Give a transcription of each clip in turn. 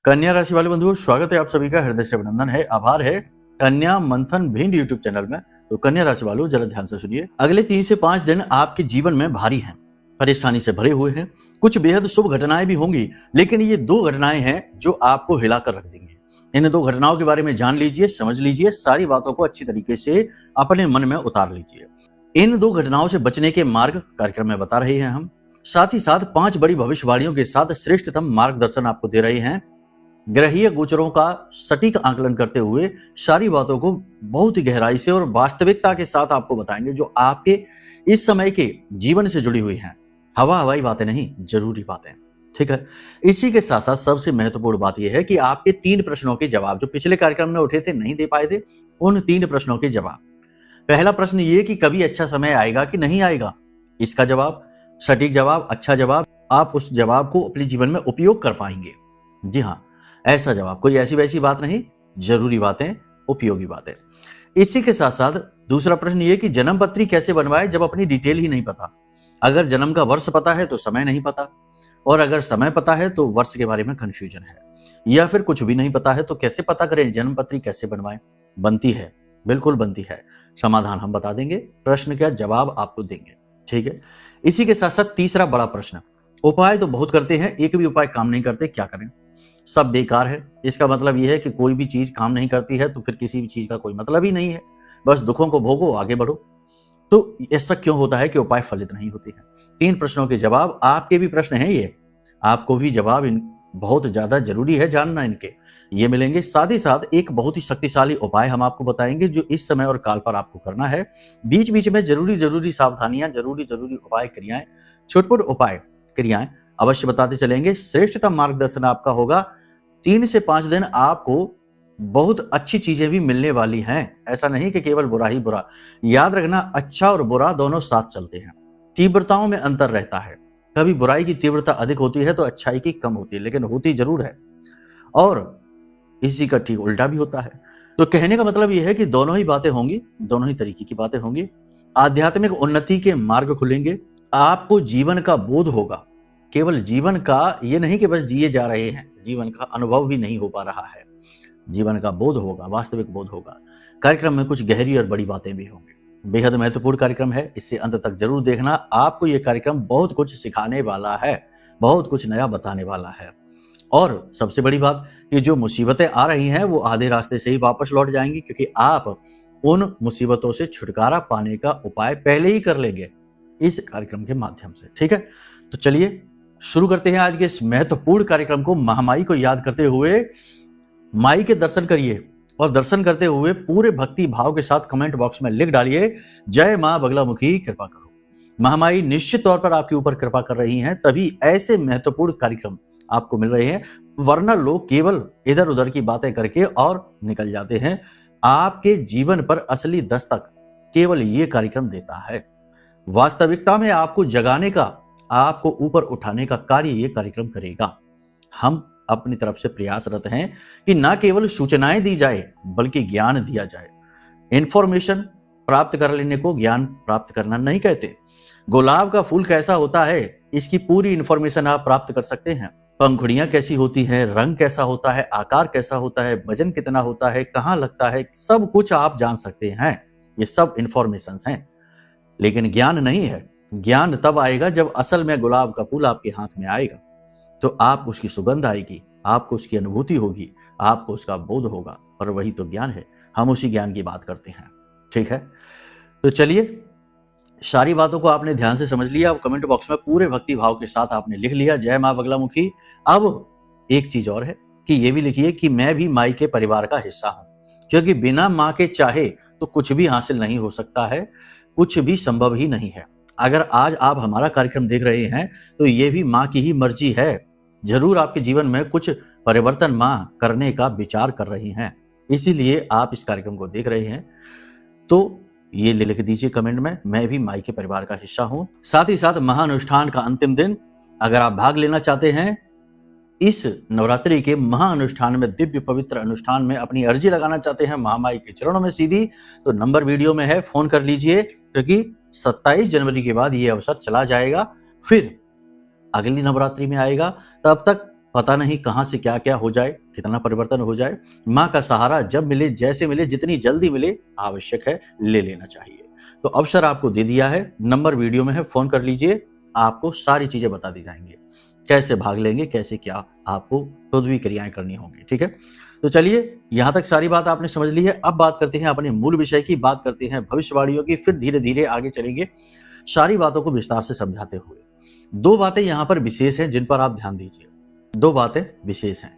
कन्या राशि वाले बंधुओं, स्वागत है आप सभी का, हृदय से अभिनंदन है, आभार है कन्या मंथन भिंड यूट्यूब चैनल में। तो कन्या राशि वालों, जरा ध्यान से सुनिए। अगले 3 से 5 दिन आपके जीवन में भारी हैं, परेशानी से भरे हुए हैं। कुछ बेहद शुभ घटनाएं भी होंगी, लेकिन ये 2 घटनाएं हैं जो आपको हिलाकर रख देंगी। इन 2 घटनाओं के बारे में जान लीजिए, समझ लीजिए, सारी बातों को अच्छी तरीके से अपने मन में उतार लीजिए। इन 2 घटनाओं से बचने के मार्ग कार्यक्रम में बता रहे हैं हम। साथ ही साथ 5 बड़ी भविष्यवाणियों के साथ श्रेष्ठतम मार्गदर्शन आपको दे रहे हैं। ग्रहीय गोचरों का सटीक आकलन करते हुए सारी बातों को बहुत ही गहराई से और वास्तविकता के साथ आपको बताएंगे, जो आपके इस समय के जीवन से जुड़ी हुई हैं। हवाई बातें नहीं, जरूरी बातें। ठीक है। इसी के साथ साथ सबसे महत्वपूर्ण बात यह है कि आपके 3 प्रश्नों के जवाब जो पिछले कार्यक्रम में उठे थे, नहीं दे पाए थे, उन 3 प्रश्नों के जवाब। पहला प्रश्न ये कि कभी अच्छा समय आएगा कि नहीं आएगा, इसका जवाब, सटीक जवाब, अच्छा जवाब, आप उस जवाब को अपने जीवन में उपयोग कर पाएंगे। जी हाँ, ऐसा जवाब, कोई ऐसी वैसी बात नहीं, जरूरी बातें, उपयोगी बातें। इसी के साथ साथ दूसरा प्रश्न ये कि जन्म पत्री कैसे बनवाए जब अपनी डिटेल ही नहीं पता। अगर जन्म का वर्ष पता है तो समय नहीं पता, और अगर समय पता है तो वर्ष के बारे में कंफ्यूजन है, या फिर कुछ भी नहीं पता है तो कैसे पता करें जन्म पत्री कैसे बनवाएं। बनती है, बिल्कुल बनती है। समाधान हम बता देंगे, प्रश्न क्या जवाब आपको देंगे। ठीक है। इसी के साथ साथ तीसरा बड़ा प्रश्न, उपाय तो बहुत करते हैं, एक भी उपाय काम नहीं करते, क्या करें, सब बेकार है। इसका मतलब यह है कि कोई भी चीज काम नहीं करती है तो फिर किसी भी चीज का कोई मतलब ही नहीं है, बस दुखों को भोगो, आगे बढ़ो। तो ऐसा क्यों होता है कि उपाय फलित नहीं होते हैं? 3 प्रश्नों के जवाब, आपके भी प्रश्न हैं ये, आपको भी जवाब बहुत ज्यादा जरूरी है जानना इनके, ये मिलेंगे। साथ ही साथ एक बहुत ही शक्तिशाली उपाय हम आपको बताएंगे जो इस समय और काल पर आपको करना है। बीच बीच में जरूरी सावधानियां, जरूरी उपाय, क्रियाएं, छोटे उपाय, क्रियाएं अवश्य बताते चलेंगे। श्रेष्ठतम मार्गदर्शन आपका होगा। 3 से 5 दिन आपको बहुत अच्छी चीजें भी मिलने वाली हैं। ऐसा नहीं कि केवल बुरा ही बुरा, याद रखना, अच्छा और बुरा दोनों साथ चलते हैं। तीव्रताओं में अंतर रहता है, कभी बुराई की तीव्रता अधिक होती है तो अच्छाई की कम होती है, लेकिन होती जरूर है। और इसी का ठीक उल्टा भी होता है। तो कहने का मतलब यह है कि दोनों ही बातें होंगी, दोनों ही तरीके की बातें होंगी। आध्यात्मिक उन्नति के मार्ग खुलेंगे, आपको जीवन का बोध होगा। केवल जीवन का ये नहीं कि बस जिए जा रहे हैं, जीवन का अनुभव भी नहीं हो पा रहा है, जीवन का बोध होगा, वास्तविक बोध होगा। कार्यक्रम में कुछ गहरी और बड़ी बातें भी होंगी। बेहद महत्वपूर्ण कार्यक्रम है, इससे अंत तक जरूर देखना। आपको ये कार्यक्रम बहुत कुछ सिखाने वाला है, बहुत कुछ नया बताने वाला है। और सबसे बड़ी बात कि जो मुसीबतें आ रही हैं वो आधे रास्ते से ही वापस लौट जाएंगी, क्योंकि आप उन मुसीबतों से छुटकारा पाने का उपाय पहले ही कर लेंगे इस कार्यक्रम के माध्यम से। ठीक है। तो चलिए शुरू करते हैं आज के इस महत्वपूर्ण कार्यक्रम को। महामाई को याद करते हुए माई के दर्शन करिए, और दर्शन करते हुए पूरे भक्ति भाव के साथ कमेंट बॉक्स में लिख डालिए, जय मां बगलामुखी कृपा करो। महामाई निश्चित तौर पर आपके ऊपर कृपा कर रही हैं, तभी ऐसे महत्वपूर्ण कार्यक्रम आपको मिल रहे हैं, वरना लोग केवल इधर उधर की बातें करके और निकल जाते हैं। आपके जीवन पर असली दस्तक केवल ये कार्यक्रम देता है। वास्तविकता में आपको जगाने का, आपको ऊपर उठाने का कार्य ये कार्यक्रम करेगा। हम अपनी तरफ से प्रयासरत हैं कि ना केवल सूचनाएं दी जाए बल्कि ज्ञान दिया जाए। इंफॉर्मेशन प्राप्त कर लेने को ज्ञान प्राप्त करना नहीं कहते। गुलाब का फूल कैसा होता है, इसकी पूरी इंफॉर्मेशन आप प्राप्त कर सकते हैं। पंखुड़ियां कैसी होती हैं, रंग कैसा होता है, आकार कैसा होता है, वजन कितना होता है, कहां लगता है, सब कुछ आप जान सकते हैं। ये सब इंफॉर्मेशन हैं, लेकिन ज्ञान नहीं है। ज्ञान तब आएगा जब असल में गुलाब का फूल आपके हाथ में आएगा, तो आप उसकी सुगंध आएगी, आपको उसकी अनुभूति होगी, आपको उसका बोध होगा, और वही तो ज्ञान है। हम उसी ज्ञान की बात करते हैं। ठीक है। तो चलिए, सारी बातों को आपने ध्यान से समझ लिया। अब कमेंट बॉक्स में पूरे भक्ति भाव के साथ आपने लिख लिया, जय मां बगलामुखी। अब एक चीज और है कि ये भी लिखिए कि मैं भी माई के परिवार का हिस्सा हूं, क्योंकि बिना मां के चाहे तो कुछ भी हासिल नहीं हो सकता है, कुछ भी संभव ही नहीं है। अगर आज आप हमारा कार्यक्रम देख रहे हैं तो ये भी मां की ही मर्जी है। जरूर आपके जीवन में कुछ परिवर्तन मां करने का विचार कर रही हैं, इसीलिए आप इस कार्यक्रम को देख रहे हैं। तो ये लिख दीजिए कमेंट में, मैं भी माई के परिवार का हिस्सा हूं। साथ ही साथ महाअनुष्ठान का अंतिम दिन, अगर आप भाग लेना चाहते हैं इस नवरात्रि के महाअनुष्ठान में, दिव्य पवित्र अनुष्ठान में अपनी अर्जी लगाना चाहते हैं महामाई के चरणों में सीधी, तो नंबर वीडियो में है, फोन कर लीजिए, क्योंकि 27 जनवरी के बाद ये अवसर चला जाएगा, फिर अगली नवरात्रि में आएगा। तब तक पता नहीं कहां से क्या क्या हो जाए, कितना परिवर्तन हो जाए। माँ का सहारा जब मिले, जैसे मिले, जितनी जल्दी मिले, आवश्यक है ले लेना चाहिए। तो अवसर आपको दे दिया है, नंबर वीडियो में है, फोन कर लीजिए, आपको सारी चीजें बता दी जाएंगी, कैसे भाग लेंगे, कैसे क्या आपको खुद क्रियाएं करनी होंगी। ठीक है, तो चलिए यहां तक सारी बात आपने समझ ली है। अब बात करते हैं अपने मूल विषय की, बात करते हैं भविष्यवाणियों की, फिर धीरे धीरे आगे चलेंगे सारी बातों को विस्तार से समझाते हुए। दो बातें यहां पर विशेष हैं जिन पर आप ध्यान दीजिए, दो बातें विशेष हैं,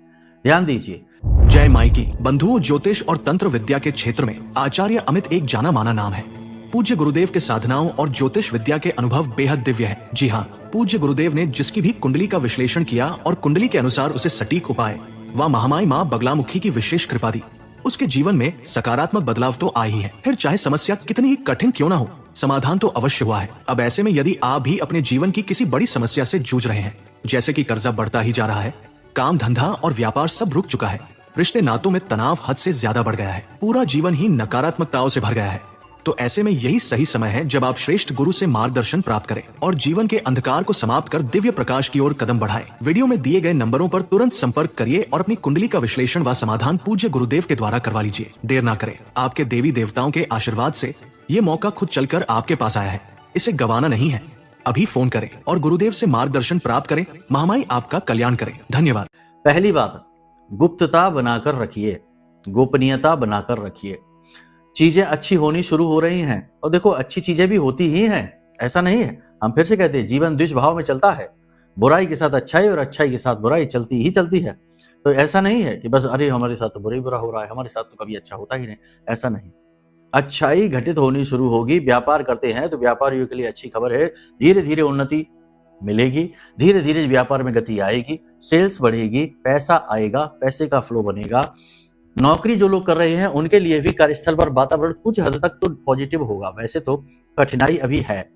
ध्यान दीजिए। जय माइकी बंधुओं, ज्योतिष और तंत्र विद्या के क्षेत्र में आचार्य अमित एक जाना माना नाम है। पूज्य गुरुदेव के साधनाओं और ज्योतिष विद्या के अनुभव बेहद दिव्य है। जी हाँ, पूज्य गुरुदेव ने जिसकी भी कुंडली का विश्लेषण किया और कुंडली के अनुसार उसे सटीक उपाय व महामाई माँ बगलामुखी की विशेष कृपा दी, उसके जीवन में सकारात्मक बदलाव तो आए ही है। फिर चाहे समस्या कितनी ही कठिन क्यों ना हो, समाधान तो अवश्य हुआ है। अब ऐसे में यदि आप भी अपने जीवन की किसी बड़ी समस्या से जूझ रहे हैं, जैसे कि कर्जा बढ़ता ही जा रहा है, काम धंधा और व्यापार सब रुक चुका है, रिश्ते नातों में तनाव हद से ज्यादा बढ़ गया है, पूरा जीवन ही नकारात्मकताओं से भर गया है, तो ऐसे में यही सही समय है जब आप श्रेष्ठ गुरु से मार्गदर्शन प्राप्त करें और जीवन के अंधकार को समाप्त कर दिव्य प्रकाश की ओर कदम बढ़ाएं। वीडियो में दिए गए नंबरों पर तुरंत संपर्क करिए और अपनी कुंडली का विश्लेषण व समाधान पूज्य गुरुदेव के द्वारा करवा लीजिए। देर ना करें, आपके देवी देवताओं के आशीर्वाद से ये मौका खुद चलकर आपके पास आया है, इसे गंवाना नहीं है। अभी फोन करें और गुरुदेव से मार्गदर्शन प्राप्त करें। महामाई आपका कल्याण करें। धन्यवाद। पहली बात, गुप्तता बनाकर रखिए, गोपनीयता बनाकर रखिए। चीजें अच्छी होनी शुरू हो रही हैं, और देखो अच्छी चीजें भी होती ही हैं, ऐसा नहीं है। हम फिर से कहते हैं जीवन द्विभाव में चलता है, बुराई के साथ अच्छाई और अच्छाई के साथ बुराई चलती ही चलती है। तो ऐसा नहीं है कि बस अरे हमारे साथ तो बुरा हो रहा है, हमारे साथ तो कभी अच्छा होता ही नहीं, ऐसा नहीं। अच्छाई घटित होनी शुरू होगी। व्यापार करते हैं तो व्यापारियों के लिए अच्छी खबर है, धीरे धीरे उन्नति मिलेगी, धीरे धीरे व्यापार में गति आएगी, सेल्स बढ़ेगी, पैसा आएगा, पैसे का फ्लो बनेगा। नौकरी जो लोग कर रहे हैं उनके लिए भी कार्यस्थल पर वातावरण कुछ हद तक तो पॉजिटिव होगा। वैसे तो कठिनाई अभी है,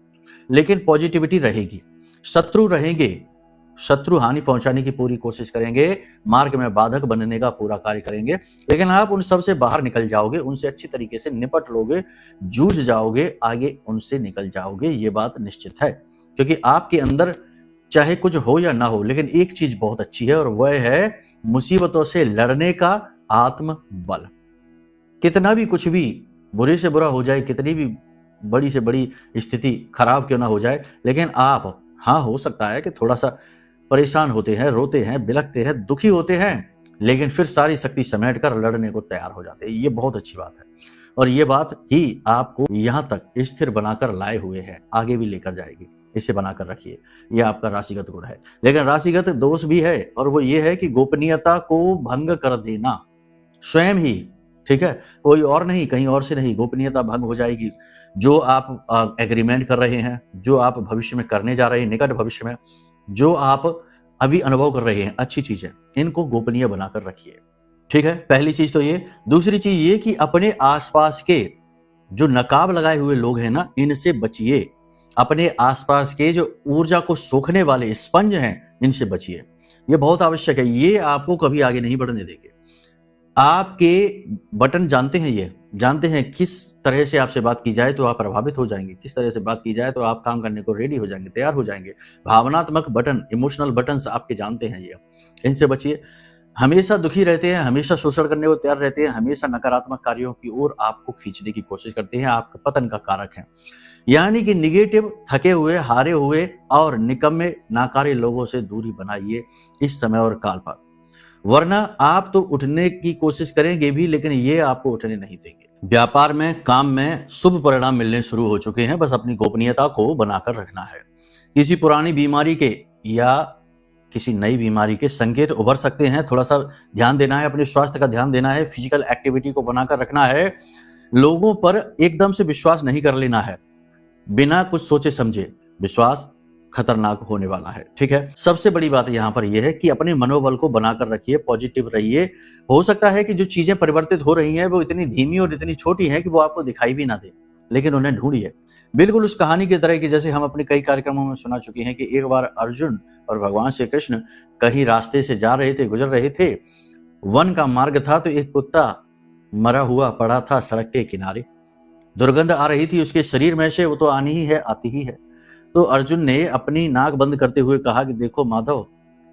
लेकिन पॉजिटिविटी रहेगी। शत्रु रहेंगे, शत्रु हानि पहुंचाने की पूरी कोशिश करेंगे, मार्ग में बाधक बनने का पूरा कार्य करेंगे, लेकिन आप उन सब से बाहर निकल जाओगे, उनसे अच्छी तरीके से निपट लोगे, जूझ जाओगे, आगे उनसे निकल जाओगे, ये बात निश्चित है। क्योंकि आपके अंदर चाहे कुछ हो या ना हो, लेकिन एक चीज बहुत अच्छी है और वह है मुसीबतों से लड़ने का आत्म बल। कितना भी कुछ भी बुरे से बुरा हो जाए, कितनी भी बड़ी से बड़ी स्थिति खराब क्यों ना हो जाए, लेकिन आप, हाँ हो सकता है कि थोड़ा सा परेशान होते हैं, रोते हैं, बिलखते हैं, दुखी होते हैं, लेकिन फिर सारी शक्ति समेट कर लड़ने को तैयार हो जाते हैं। ये बहुत अच्छी बात है और ये बात ही आपको यहाँ तक स्थिर बनाकर लाए हुए है, आगे भी लेकर जाएगी। इसे बनाकर रखिए, यह आपका राशिगत गुण है। लेकिन राशिगत दोष भी है और वो ये है कि गोपनीयता को भंग कर देना स्वयं ही, ठीक है, कोई और नहीं, कहीं और से नहीं, गोपनीयता भंग हो जाएगी। जो आप एग्रीमेंट कर रहे हैं, जो आप भविष्य में करने जा रहे हैं, निकट भविष्य में जो आप अभी अनुभव कर रहे हैं, अच्छी चीज है, इनको गोपनीय बनाकर रखिए। ठीक है, पहली चीज तो ये। दूसरी चीज ये कि अपने आसपास के जो नकाब लगाए हुए लोग हैं ना, इनसे बचिए। अपने आसपास के जो ऊर्जा को सोखने वाले स्पंज हैं, इनसे बचिए, ये बहुत आवश्यक है। ये आपको कभी आगे नहीं बढ़ने देंगे। आपके बटन जानते हैं, ये जानते हैं किस तरह से आपसे बात की जाए तो आप प्रभावित हो जाएंगे, किस तरह से बात की जाए तो आप काम करने को रेडी हो जाएंगे, तैयार हो जाएंगे। भावनात्मक बटन, इमोशनल बटन्स आपके जानते हैं, ये इनसे बचिए। हमेशा दुखी रहते हैं, हमेशा शोषण करने को तैयार रहते हैं, हमेशा नकारात्मक कार्यों की ओर आपको खींचने की कोशिश करते हैं, आपके पतन का कारक है। यानी कि निगेटिव, थके हुए, हारे हुए और निकम्मे नाकारे लोगों से दूरी बनाइए इस समय और काल पर, वरना आप तो उठने की कोशिश करेंगे भी, लेकिन ये आपको उठने नहीं देंगे। व्यापार में, काम में शुभ परिणाम मिलने शुरू हो चुके हैं, बस अपनी गोपनीयता को बनाकर रखना है। किसी पुरानी बीमारी के या किसी नई बीमारी के संकेत उभर सकते हैं, थोड़ा सा ध्यान देना है, अपने स्वास्थ्य का ध्यान देना है, फिजिकल एक्टिविटी को बनाकर रखना है। लोगों पर एकदम से विश्वास नहीं कर लेना है, बिना कुछ सोचे समझे। विश्वास खतरनाक होने वाला है, ठीक है। सबसे बड़ी बात यहाँ पर यह है कि अपने मनोबल को बनाकर रखिए, पॉजिटिव रहिए। हो सकता है कि जो चीजें परिवर्तित हो रही हैं वो इतनी धीमी और इतनी छोटी हैं कि वो आपको दिखाई भी ना दे, लेकिन उन्हें ढूंढिए। बिल्कुल उस कहानी की तरह की जैसे हम अपने कई कार्यक्रमों में सुना चुके हैं कि एक बार अर्जुन और भगवान श्री कृष्ण कहीं रास्ते से जा रहे थे, गुजर रहे थे, वन का मार्ग था, तो एक कुत्ता मरा हुआ पड़ा था सड़क के किनारे। दुर्गंध आ रही थी उसके शरीर में से, वो तो आनी ही है, आती ही है। तो अर्जुन ने अपनी नाक बंद करते हुए कहा कि देखो माधव,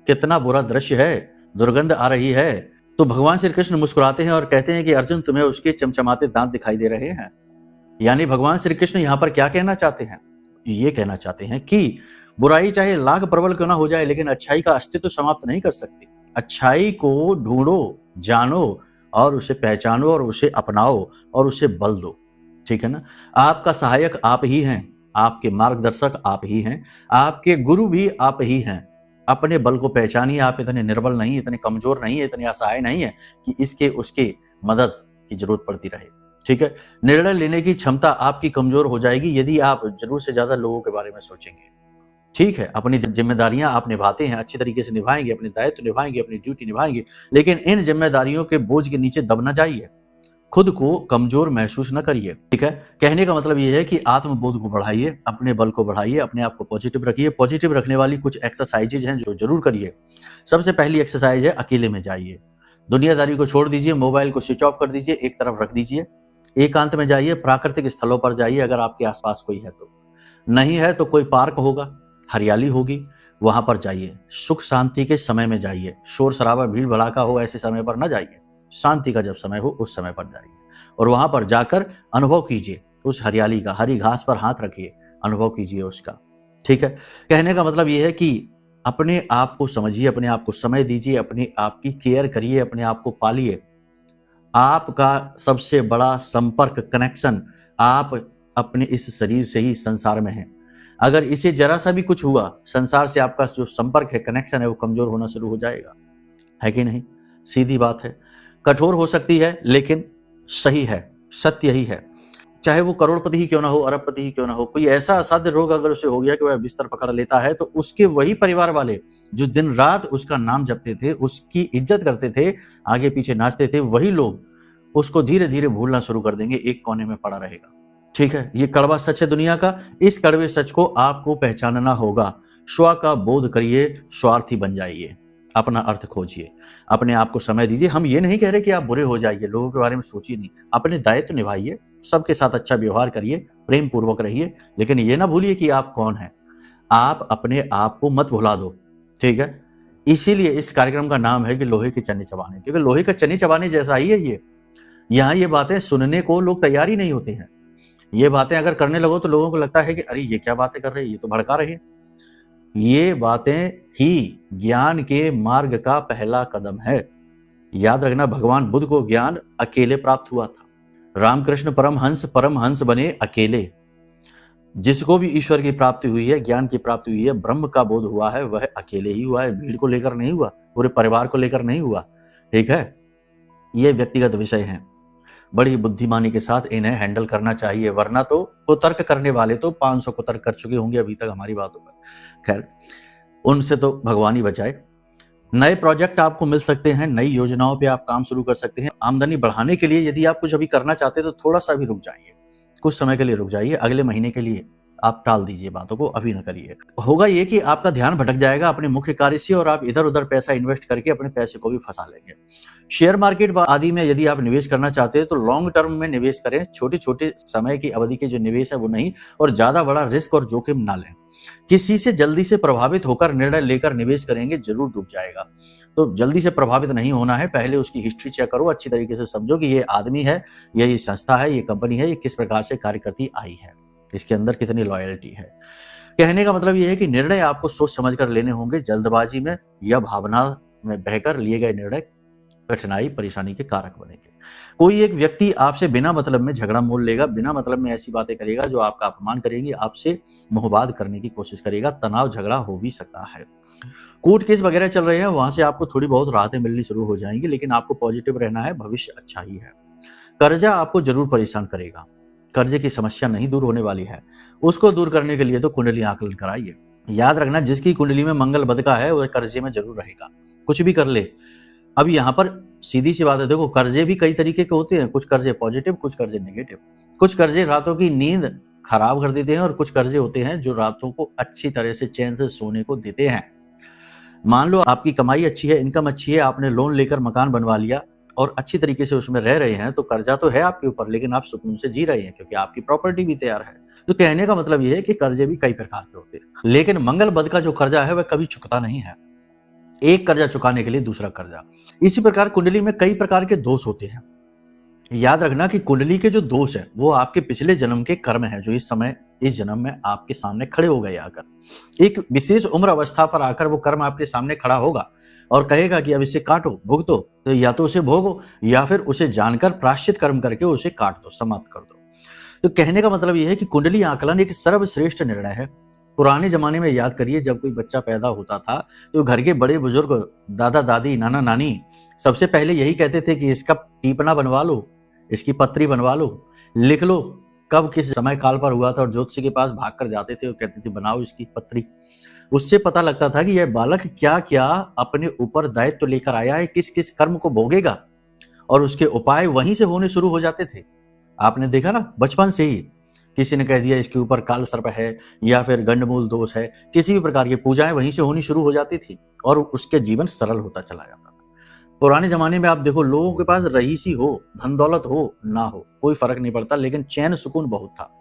कितना बुरा दृश्य है, दुर्गंध आ रही है। तो भगवान श्री कृष्ण मुस्कुराते हैं और कहते हैं कि अर्जुन, तुम्हें उसके चमचमाते दांत दिखाई दे रहे हैं। यानी भगवान श्री कृष्ण यहाँ पर क्या कहना चाहते हैं? ये कहना चाहते हैं कि बुराई चाहे लाख प्रबल क्यों ना हो जाए, लेकिन अच्छाई का अस्तित्व समाप्त नहीं कर सकती। अच्छाई को ढूंढो, जानो और उसे पहचानो और उसे अपनाओ और उसे बल दो। ठीक है ना? आपका सहायक आप ही हैं, आपके मार्गदर्शक आप ही हैं, आपके गुरु भी आप ही हैं। अपने बल को पहचानिए। आप इतने निर्बल नहीं, इतने कमजोर नहीं है, इतने असहाय नहीं है कि इसके उसके मदद की जरूरत पड़ती रहे। ठीक है? निर्णय लेने की क्षमता आपकी कमजोर हो जाएगी यदि आप जरूरत से ज्यादा लोगों के बारे में सोचेंगे। ठीक है, अपनी जिम्मेदारियां आप निभाते हैं, अच्छी तरीके से निभाएंगे, अपने दायित्व निभाएंगे, अपनी ड्यूटी निभाएंगे, लेकिन इन जिम्मेदारियों के बोझ के नीचे दब न जाइए, खुद को कमजोर महसूस न करिए। ठीक है? कहने का मतलब ये है कि आत्मबोध को बढ़ाइए, अपने बल को बढ़ाइए, अपने आप को पॉजिटिव रखिए। पॉजिटिव रखने वाली कुछ एक्सरसाइजेज हैं जो जरूर करिए। सबसे पहली एक्सरसाइज है अकेले में जाइए, दुनियादारी को छोड़ दीजिए, मोबाइल को स्विच ऑफ कर दीजिए, एक तरफ रख दीजिए, एकांत में जाइए, प्राकृतिक स्थलों पर जाइए अगर आपके आसपास कोई है तो। नहीं है तो कोई पार्क होगा, हरियाली होगी, वहां पर जाइए। सुख शांति के समय में जाइए, शोर शराबा भीड़ भड़ाका हो ऐसे समय पर न जाइए। शांति का जब समय हो उस समय पर जाइए और वहां पर जाकर अनुभव कीजिए उस हरियाली का। हरी घास पर हाथ रखिए, अनुभव कीजिए उसका। ठीक है? कहने का मतलब यह है कि अपने आप को समझिए, अपने आप को समय दीजिए, अपने आप की केयर करिए, अपने आप को पालिए। आपका सबसे बड़ा संपर्क, कनेक्शन आप अपने इस शरीर से ही संसार में है। अगर इसे जरा सा भी कुछ हुआ, संसार से आपका जो संपर्क है, कनेक्शन है, वो कमजोर होना शुरू हो जाएगा। है कि नहीं? सीधी बात है। कठोर हो सकती है लेकिन सही है, सत्य यही है। चाहे वो करोड़पति ही क्यों ना हो, अरबपति ही क्यों ना हो, कोई ऐसा असाध्य रोग अगर उसे हो गया कि वह बिस्तर पकड़ लेता है, तो उसके वही परिवार वाले जो दिन रात उसका नाम जपते थे, उसकी इज्जत करते थे, आगे पीछे नाचते थे, वही लोग उसको धीरे धीरे भूलना शुरू कर देंगे, एक कोने में पड़ा रहेगा। ठीक है? ये कड़वा सच है दुनिया का। इस कड़वे सच को आपको पहचानना होगा। स्व का बोध करिए, स्वार्थी बन जाइए, अपना अर्थ खोजिए, अपने आप को समय दीजिए। हम ये नहीं कह रहे कि आप बुरे हो जाइए, लोगों के बारे में सोचिए नहीं, अपने दायित्व निभाइए, सबके साथ अच्छा व्यवहार करिए, प्रेम पूर्वक रहिए, लेकिन ये ना भूलिए कि आप कौन हैं। आप अपने आप को मत भुला दो। ठीक है? इसीलिए इस कार्यक्रम का नाम है कि लोहे के चने चबाने, क्योंकि लोहे का चने चबाने जैसा ही है ये। यहाँ ये बातें सुनने को लोग तैयार ही नहीं होते हैं। ये बातें अगर करने लगो तो लोगों को लगता है कि अरे ये क्या बातें कर रहे हैं, ये तो भड़का रहे हैं। ये बातें ही ज्ञान के मार्ग का पहला कदम है। याद रखना, भगवान बुद्ध को ज्ञान अकेले प्राप्त हुआ था। रामकृष्ण परमहंस बने अकेले। जिसको भी ईश्वर की प्राप्ति हुई है, ज्ञान की प्राप्ति हुई है, ब्रह्म का बोध हुआ है, वह अकेले ही हुआ है। भीड़ को लेकर नहीं हुआ, पूरे परिवार को लेकर नहीं हुआ। ठीक है? ये व्यक्तिगत विषय हैं, बड़ी बुद्धिमानी के साथ इन्हें हैंडल करना चाहिए, वरना तो कुतर्क करने वाले तो 500 कुतर्क कर चुके होंगे अभी तक हमारी बातों पर। खैर, उनसे तो भगवान ही बचाए। नए प्रोजेक्ट आपको मिल सकते हैं, नई योजनाओं पे आप काम शुरू कर सकते हैं। आमदनी बढ़ाने के लिए यदि आप कुछ अभी करना चाहते हैं तो थोड़ा सा भी रुक जाइए, कुछ समय के लिए रुक जाइए। अगले महीने के लिए आप टाल दीजिए बातों को, अभी न करिए। होगा ये कि आपका ध्यान भटक जाएगा अपने मुख्य कार्य से और आप इधर उधर पैसा इन्वेस्ट करके अपने पैसे को भी फंसा लेंगे। शेयर मार्केट आदि में यदि आप निवेश करना चाहते हैं तो लॉन्ग टर्म में निवेश करें। छोटे छोटे समय की अवधि के जो निवेश है वो नहीं, और ज्यादा बड़ा रिस्क और जोखिम ना लें। किसी से जल्दी से प्रभावित होकर निर्णय लेकर निवेश करेंगे, जरूर डूब जाएगा। तो जल्दी से प्रभावित नहीं होना है, पहले उसकी हिस्ट्री चेक करो, अच्छी तरीके से समझो कि ये आदमी है, ये संस्था है, ये कंपनी है, ये किस प्रकार से कार्य करती आई है, इसके अंदर कितनी लॉयल्टी है। कहने का मतलब ये है कि निर्णय आपको सोच समझ कर लेने होंगे। जल्दबाजी में या भावना में बहकर लिए गए निर्णय कठिनाई परेशानी के कारक बनेंगे। कोई एक व्यक्ति आपसे बिना मतलब में झगड़ा मोल लेगा, बिना मतलब में ऐसी बातें करेगा जो आपका अपमान करेंगे, आपसे मुहबाद करने की कोशिश करेगा, तनाव झगड़ा हो भी सकता है। कोर्ट केस वगैरह चल रहे हैं, वहां से आपको थोड़ी बहुत राहतें मिलनी शुरू हो जाएंगी, लेकिन आपको पॉजिटिव रहना है, भविष्य अच्छा ही है। कर्जा आपको जरूर परेशान करेगा, कर्जे की समस्या नहीं दूर होने वाली है। उसको दूर करने के लिए तो कुंडली आकलन कराइए। याद रखना, जिसकी कुंडली में मंगल बदका है वह कर्जे में जरूर रहेगा, कुछ भी कर ले। अब यहाँ पर सीधी सी बात है, देखो कर्जे भी कई तरीके के होते हैं, कुछ कर्जे पॉजिटिव, कुछ कर्जे नेगेटिव। कुछ कर्जे रातों की नींद खराब कर देते हैं और कुछ कर्जे होते हैं जो रातों को अच्छी तरह से चैन से सोने को देते हैं। मान लो आपकी कमाई अच्छी है, इनकम अच्छी है, आपने लोन लेकर मकान बनवा लिया और अच्छी तरीके से उसमें रह रहे हैं, तो कर्जा तो है आपके ऊपर, लेकिन आप सुकून से जी रहे हैं क्योंकि आपकी प्रॉपर्टी भी तैयार है। तो कहने का मतलब यह है कि कर्जे भी कई प्रकार के होते हैं, लेकिन मंगल बद का जो कर्जा है वह कभी चुकता नहीं है। एक कर्जा चुकाने के लिए दूसरा कर्जा। इसी प्रकार कुंडली में कई प्रकार के दोष होते हैं। याद रखना कि कुंडली के जो दोष है वो आपके पिछले जन्म के कर्म है, जो इस समय इस जन्म में आपके सामने खड़े हो गए आकर। एक विशेष उम्र अवस्था पर आकर वो कर्म आपके सामने खड़ा होगा और कहेगा कि अब इसे काटो, भुगतो। तो या तो उसे भोगो या फिर उसे जानकर प्रायश्चित कर्म करके उसे काट दो, समाप्त कर दो। तो कहने का मतलब यह है कि कुंडली आकलन एक सर्वश्रेष्ठ निर्णय है। पुराने जमाने में याद करिए, जब कोई बच्चा पैदा होता था तो घर के बड़े बुजुर्ग, दादा दादी, नाना नानी सबसे पहले यही कहते थे कि इसका टीपना बनवा लो, इसकी पत्री बनवा लो, लिख लो कब किस समय काल पर हुआ था, और ज्योतिषी के पास भाग कर जाते थे और कहते थे बनाओ इसकी पत्री। उससे पता लगता था कि यह बालक क्या क्या अपने ऊपर दायित्व लेकर आया है, किस किस कर्म को भोगेगा, और उसके उपाय वहीं से होने शुरू हो जाते थे। आपने देखा ना, बचपन से ही किसी ने कह दिया इसके ऊपर काल सर्प है या फिर गंडमूल दोष है, किसी भी प्रकार की पूजाएं वहीं से होनी शुरू हो जाती थी और उसके जीवन सरल होता चला जाता था। पुराने जमाने में आप देखो, लोगों के पास रईसी हो, धन दौलत हो ना हो, कोई फर्क नहीं पड़ता, लेकिन चैन सुकून बहुत था।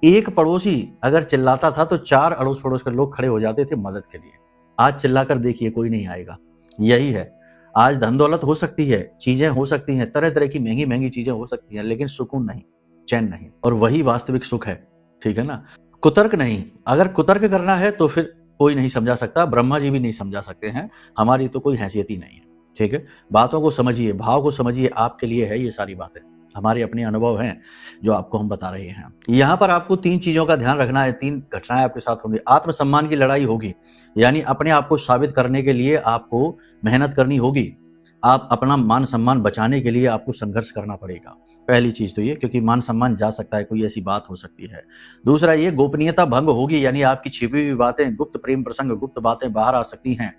एक पड़ोसी अगर चिल्लाता था तो 4 अड़ोस पड़ोस के लोग खड़े हो जाते थे मदद के लिए। आज चिल्लाकर देखिए, कोई नहीं आएगा। यही है, आज धन दौलत हो सकती है, चीजें हो सकती हैं, तरह तरह की महंगी महंगी चीजें हो सकती हैं, लेकिन सुकून नहीं, चैन नहीं, और वही वास्तविक सुख है। ठीक है ना, कुतर्क नहीं। अगर कुतर्क करना है तो फिर कोई नहीं समझा सकता, ब्रह्मा जी भी नहीं समझा सकते हैं, हमारी तो कोई हैसियत ही नहीं है। ठीक है, बातों को समझिए, भाव को समझिए, आपके लिए है ये सारी बातें, हमारे अपने अनुभव हैं जो आपको हम बता रहे हैं। यहाँ पर आपको 3 चीजों का ध्यान रखना है, 3 घटनाएं आपके साथ होंगी। आत्मसम्मान की लड़ाई होगी, यानी अपने आप को साबित करने के लिए आपको मेहनत करनी होगी। आप अपना मान सम्मान बचाने के लिए आपको संघर्ष करना पड़ेगा। पहली चीज तो ये, क्योंकि मान सम्मान जा सकता है, कोई ऐसी बात हो सकती है। दूसरा ये, गोपनीयता भंग होगी, यानी आपकी छिपी हुई बातें, गुप्त प्रेम प्रसंग, गुप्त बातें बाहर आ सकती हैं।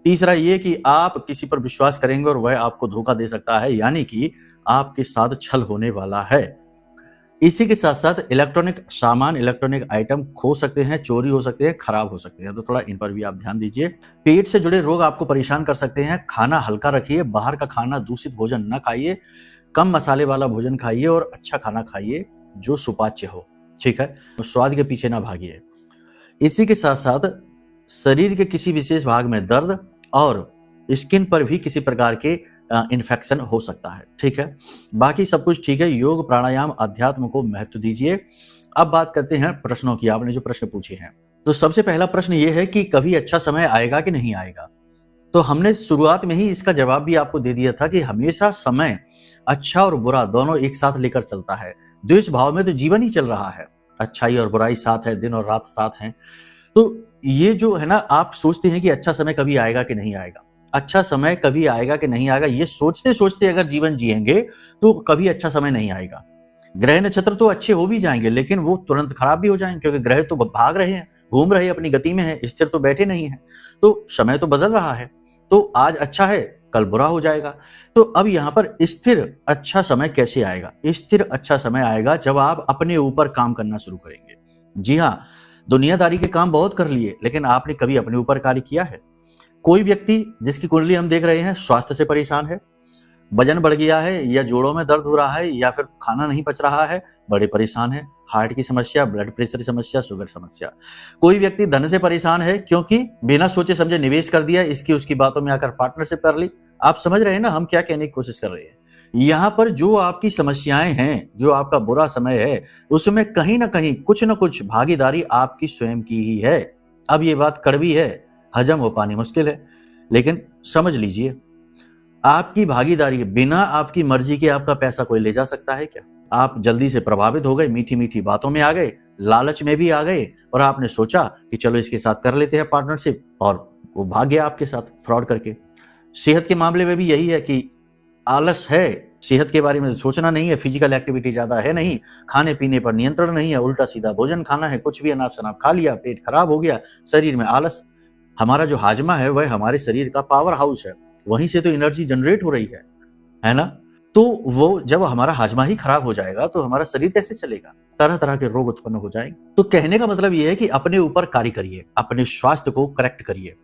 तीसरा ये कि आप किसी पर विश्वास करेंगे और वह आपको धोखा दे सकता है, यानी कि आपके साथ छल होने वाला है। इसी के साथ साथ इलेक्ट्रॉनिक सामान, इलेक्ट्रॉनिक आइटम खो सकते हैं, चोरी हो सकते हैं, खराब हो सकते हैं, तो थोड़ा इन पर भी आप ध्यान दीजिए। पेट से जुड़े रोग आपको परेशान कर सकते हैं। खाना हल्का रखिए, बाहर का खाना, दूषित भोजन न खाइए, कम मसाले वाला भोजन खाइए और अच्छा खाना खाइए जो सुपाच्य हो। ठीक है, तो स्वाद के पीछे ना भागिए। इसी के साथ साथ शरीर के किसी विशेष भाग में दर्द और स्किन पर भी किसी प्रकार के इन्फेक्शन हो सकता है। ठीक है, बाकी सब कुछ ठीक है। योग, प्राणायाम, अध्यात्म को महत्व दीजिए। अब बात करते हैं प्रश्नों की, आपने जो प्रश्न पूछे हैं। तो सबसे पहला प्रश्न ये है कि कभी अच्छा समय आएगा कि नहीं आएगा। तो हमने शुरुआत में ही इसका जवाब भी आपको दे दिया था कि हमेशा समय अच्छा और बुरा दोनों एक साथ लेकर चलता है। द्वेष भाव में तो जीवन ही चल रहा है, अच्छाई और बुराई साथ है, दिन और रात साथ हैं। तो ये जो है ना, आप सोचते हैं कि अच्छा समय कभी आएगा कि नहीं आएगा, अच्छा समय कभी आएगा कि नहीं आएगा, ये सोचते सोचते अगर जीवन जिएंगे तो कभी अच्छा समय नहीं आएगा। ग्रह नक्षत्र तो अच्छे हो भी जाएंगे, लेकिन वो तुरंत खराब भी हो जाएंगे, क्योंकि ग्रह तो भाग रहे हैं, घूम रहे हैं, अपनी गति में है, स्थिर तो बैठे नहीं है। तो समय तो बदल रहा है, तो आज अच्छा है, कल बुरा हो जाएगा। तो अब यहाँ पर स्थिर अच्छा समय कैसे आएगा? स्थिर अच्छा समय आएगा जब आप अपने ऊपर काम करना शुरू करेंगे। जी हाँ, दुनियादारी के काम बहुत कर लिए, लेकिन आपने कभी अपने ऊपर कार्य किया है? कोई व्यक्ति जिसकी कुंडली हम देख रहे हैं स्वास्थ्य से परेशान है, वजन बढ़ गया है, या जोड़ों में दर्द हो रहा है, या फिर खाना नहीं पच रहा है, बड़े परेशान है, हार्ट की समस्या, ब्लड प्रेशर की समस्या, शुगर समस्या। कोई व्यक्ति धन से परेशान है, क्योंकि बिना सोचे समझे निवेश कर दिया, इसकी उसकी बातों में आकर पार्टनरशिप कर ली। आप समझ रहे हैं ना हम क्या कहने की कोशिश कर रहे हैं। यहाँ पर जो आपकी समस्याएं हैं, जो आपका बुरा समय है, उसमें कहीं ना कहीं कुछ ना कुछ भागीदारी आपकी स्वयं की ही है। अब ये बात कड़वी है, हजम हो पानी मुश्किल है, लेकिन समझ लीजिए, आपकी भागीदारी, बिना आपकी मर्जी के आपका पैसा कोई ले जा सकता है क्या? आप जल्दी से प्रभावित हो गए, मीठी मीठी बातों में आ गए, लालच में भी आ गए, और आपने सोचा कि चलो इसके साथ कर लेते हैं पार्टनरशिप, और वो भाग गया आपके साथ फ्रॉड करके। सेहत के मामले में भी यही है कि आलस है, सेहत के बारे में सोचना नहीं है, फिजिकल एक्टिविटी ज्यादा है नहीं, खाने पीने पर नियंत्रण नहीं है, उल्टा सीधा भोजन खाना है, कुछ भी अनाप शनाप खा लिया, पेट खराब हो गया, शरीर में आलस। हमारा जो हाजमा है वह हमारे शरीर का पावर हाउस है, वहीं से तो एनर्जी जनरेट हो रही है ना। तो वो जब हमारा हाजमा ही खराब हो जाएगा तो हमारा शरीर कैसे चलेगा? तरह तरह के रोग उत्पन्न हो जाएंगे। तो कहने का मतलब यह है कि अपने ऊपर कार्य करिए, अपने स्वास्थ्य को करेक्ट करिए।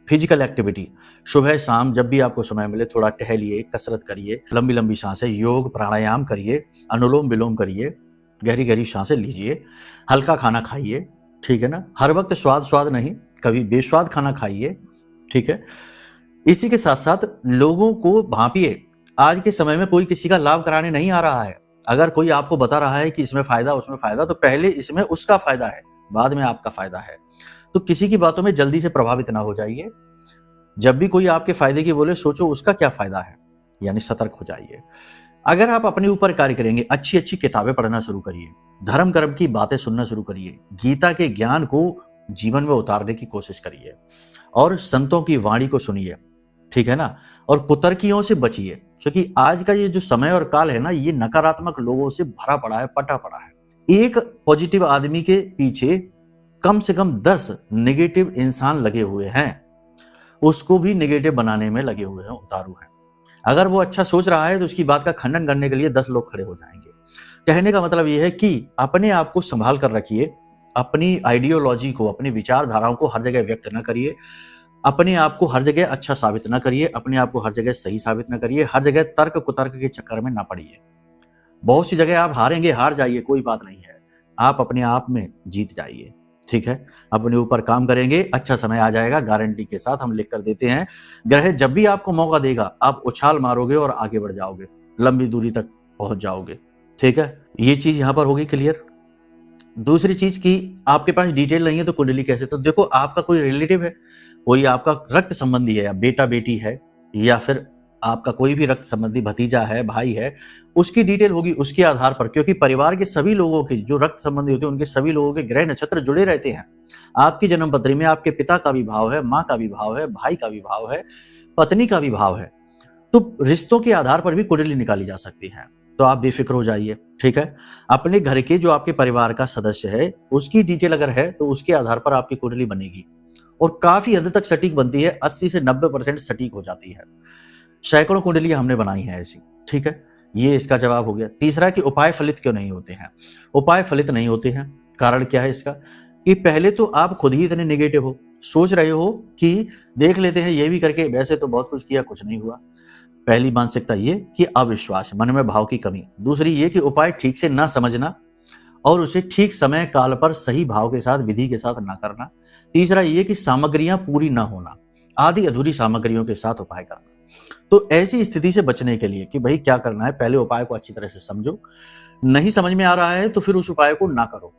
फिजिकल एक्टिविटी, सुबह शाम जब भी आपको समय मिले थोड़ा टहलिए, कसरत करिए, लंबी लंबी सांसें, योग प्राणायाम करिए, अनुलोम विलोम करिए, गहरी गहरी सांसें लीजिए, हल्का खाना खाइए। ठीक है ना, हर वक्त स्वाद स्वाद नहीं, कभी बेस्वाद खाना खाइए। ठीक है, इसी के साथ साथ लोगों को भांपिए। आज के समय में कोई किसी का लाभ कराने नहीं आ रहा है। अगर कोई आपको बता रहा है कि इसमें फायदा उसमें फायदा, तो पहले इसमें उसका फायदा है, बाद में आपका फायदा है। तो किसी की बातों में जल्दी से प्रभावित ना हो जाइए। जब भी कोई आपके फायदे की बोले, सोचो उसका क्या फायदा है, यानी सतर्क हो जाइए। अगर आप अपने ऊपर कार्य करेंगे, अच्छी अच्छी किताबें पढ़ना शुरू करिए, धर्म कर्म की बातें सुनना शुरू करिए, गीता के ज्ञान को जीवन में उतारने की कोशिश करिए और संतों की वाणी को सुनिए, ठीक है ना। और कुतर्कियों से बचिए, क्योंकि आज का ये जो समय और काल है ना, ये नकारात्मक लोगों से भरा पड़ा है, पटा पड़ा है। एक पॉजिटिव आदमी के पीछे कम से कम 10 नेगेटिव इंसान लगे हुए हैं, उसको भी नेगेटिव बनाने में लगे हुए हैं, उतारू हैं। अगर वो अच्छा सोच रहा है तो उसकी बात का खंडन करने के लिए 10 लोग खड़े हो जाएंगे। कहने का मतलब ये है कि अपने आप को संभाल कर रखिए, अपनी आइडियोलॉजी को, अपनी विचारधाराओं को हर जगह व्यक्त न करिए, अपने आप को हर जगह अच्छा साबित न करिए, अपने आप को हर जगह सही साबित न करिए, हर जगह तर्क कुतर्क के चक्कर में ना पड़िए। बहुत सी जगह आप हारेंगे, हार जाइए, कोई बात नहीं है, आप अपने आप में जीत जाइए, ठीक है। अपने ऊपर काम करेंगे, अच्छा समय आ जाएगा, गारंटी के साथ हम लिख कर देते हैं। ग्रह जब भी आपको मौका देगा, आप उछाल मारोगे और आगे बढ़ जाओगे, लंबी दूरी तक पहुंच जाओगे, ठीक है। ये चीज यहां पर होगी क्लियर। दूसरी चीज की आपके पास डिटेल नहीं है तो कुंडली कैसे, तो देखो आपका कोई रिलेटिव है, कोई आपका रक्त संबंधी है, या बेटा बेटी है, या फिर आपका कोई भी रक्त संबंधी भतीजा है, भाई है, उसकी डिटेल होगी उसके आधार पर, क्योंकि परिवार के सभी लोगों के जो रक्त संबंधी होते हैं उनके सभी लोगों के ग्रह नक्षत्र जुड़े रहते हैं। आपकी जन्म पत्री में आपके पिता का भी भाव है, माँ का भी भाव है, भाई का भी भाव है, पत्नी का भी भाव है, तो रिश्तों के आधार पर भी कुंडली निकाली जा सकती है। तो आप बेफिक्र हो जाइए, ठीक है। अपने घर के जो आपके परिवार का सदस्य है उसकी डिटेल अगर है तो उसके आधार पर आपकी कुंडली बनेगी, और काफी हद तक सटीक बनती है, 80 से 90% सटीक हो जाती है। सैकड़ों कुंडलियां हमने बनाई हैं ऐसी, ठीक है। ये इसका जवाब हो गया। तीसरा कि उपाय फलित क्यों नहीं होते हैं। उपाय फलित नहीं होते हैं, कारण क्या है इसका, कि पहले तो आप खुद ही इतने नेगेटिव हो, सोच रहे हो कि देख लेते हैं ये भी करके, वैसे तो बहुत कुछ किया, कुछ नहीं हुआ। पहली मानसिकता ये कि अविश्वास, मन में भाव की कमी। दूसरी ये कि उपाय ठीक से ना समझना और उसे ठीक समय काल पर सही भाव के साथ, विधि के साथ ना करना। तीसरा ये कि सामग्रियां पूरी ना होना, आधी अधूरी सामग्रियों के साथ उपाय करना। तो ऐसी स्थिति से बचने के लिए कि भाई क्या करना है, पहले उपाय को अच्छी तरह से समझो, नहीं समझ में आ रहा है तो फिर उस उपाय को ना करो।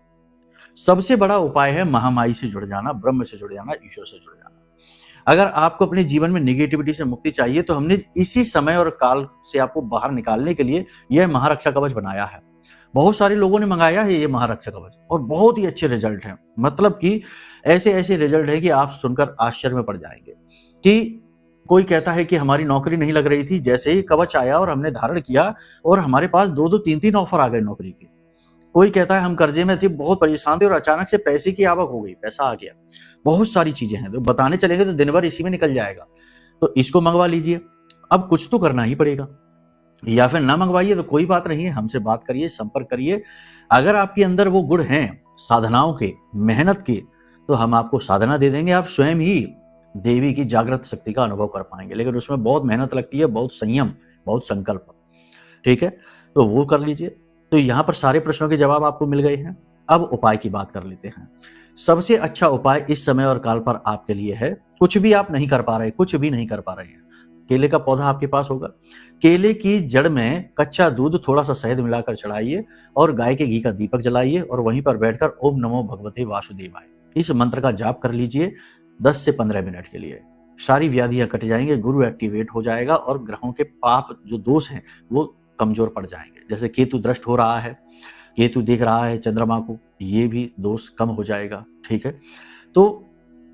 सबसे बड़ा उपाय है महामाई से जुड़ जाना, ब्रह्म से जुड़ जाना, ईश्वर से जुड़ जाना। अगर आपको अपने जीवन में नेगेटिविटी से मुक्ति चाहिए तो हमने इसी समय और काल से आपको बाहर निकालने के लिए यह महारक्षा कवच बनाया है। बहुत सारे लोगों ने मंगाया है ये महारक्षा कवच और बहुत ही अच्छे रिजल्ट हैं। मतलब कि ऐसे ऐसे रिजल्ट है कि आप सुनकर आश्चर्य में पड़ जाएंगे। कि कोई कहता है कि हमारी नौकरी नहीं लग रही थी, जैसे ही कवच आया और हमने धारण किया और हमारे पास 2-2, 3-3 ऑफर आ गए नौकरी के। कोई कहता है हम कर्जे में थे, बहुत परेशान थे और अचानक से पैसे की आवक हो गई, पैसा आ गया। बहुत सारी चीजें हैं, तो बताने चलेंगे तो दिन भर इसी में निकल जाएगा। तो इसको मंगवा लीजिए। अब कुछ तो करना ही पड़ेगा, या फिर ना मंगवाइए तो कोई बात नहीं है, हमसे बात करिए, संपर्क करिए। अगर आपके अंदर वो गुण हैं साधनाओं के, मेहनत के, तो हम आपको साधना दे देंगे। आप स्वयं ही देवी की जागृत शक्ति का अनुभव कर पाएंगे, लेकिन उसमें बहुत मेहनत लगती है, बहुत संयम, बहुत संकल्प, ठीक है। तो वो कर लीजिए। तो यहाँ पर सारे प्रश्नों के जवाब आपको मिल गए हैं। अब उपाय की बात कर लेते हैं। सबसे अच्छा उपाय इस समय और काल पर आपके लिए है, कुछ भी आप नहीं कर पा रहे, कुछ भी नहीं कर पा रहे हैं, केले का पौधा आपके पास होगा, केले की जड़ में कच्चा दूध, थोड़ा सा शहद मिलाकर चढ़ाइए और गाय के घी का दीपक जलाइए और वहीं पर बैठकर ओम नमो भगवते वासुदेवाय इस मंत्र का जाप कर लीजिए 10 से 15 मिनट के लिए। सारी व्याधियां कट जाएंगे, गुरु एक्टिवेट हो जाएगा और ग्रहों के पाप जो दोष हैं वो कमजोर पड़ जाएंगे। जैसे केतु दृष्ट हो रहा है, केतु देख रहा है चंद्रमा को, ये भी दोष कम हो जाएगा, ठीक है। तो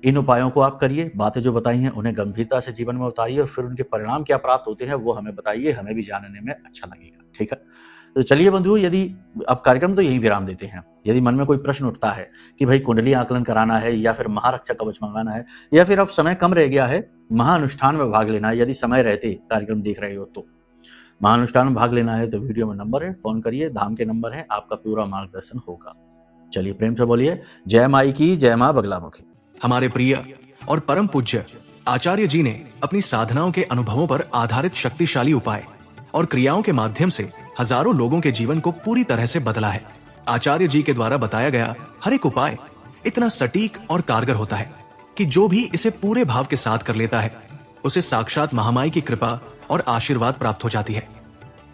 इन उपायों को आप करिए, बातें जो बताई हैं उन्हें गंभीरता से जीवन में उतारिए और फिर उनके परिणाम क्या प्राप्त होते हैं वो हमें बताइए, हमें भी जानने में अच्छा लगेगा, ठीक है। तो चलिए बंधुओं, यदि अब कार्यक्रम तो यही विराम देते हैं। यदि मन में कोई प्रश्न उठता है कि भाई कुंडली आकलन कराना है या फिर महारक्षा कवच मंगाना है, या फिर अब समय कम रह गया है, महाअनुष्ठान में भाग लेना है, यदि समय रहते कार्यक्रम देख रहे हो तो महाअनुष्ठान में भाग लेना है, तो वीडियो में नंबर है, फोन करिए, धाम के नंबर है, आपका पूरा मार्गदर्शन होगा। चलिए प्रेम से बोलिए जय माई की, जय मां बगलामुखी। हमारे प्रिय और परम पूज्य आचार्य जी ने अपनी साधनाओं के अनुभवों पर आधारित शक्तिशाली उपाय और क्रियाओं के माध्यम से हजारों लोगों के जीवन को पूरी तरह से बदला है। आचार्य जी के द्वारा बताया गया हर एक उपाय इतना सटीक और कारगर होता है कि जो भी इसे पूरे भाव के साथ कर लेता है उसे साक्षात महामाई की कृपा और आशीर्वाद प्राप्त हो जाती है।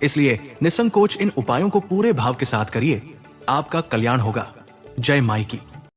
इसलिए निसंकोच इन उपायों को पूरे भाव के साथ करिए, आपका कल्याण होगा। जय माई की।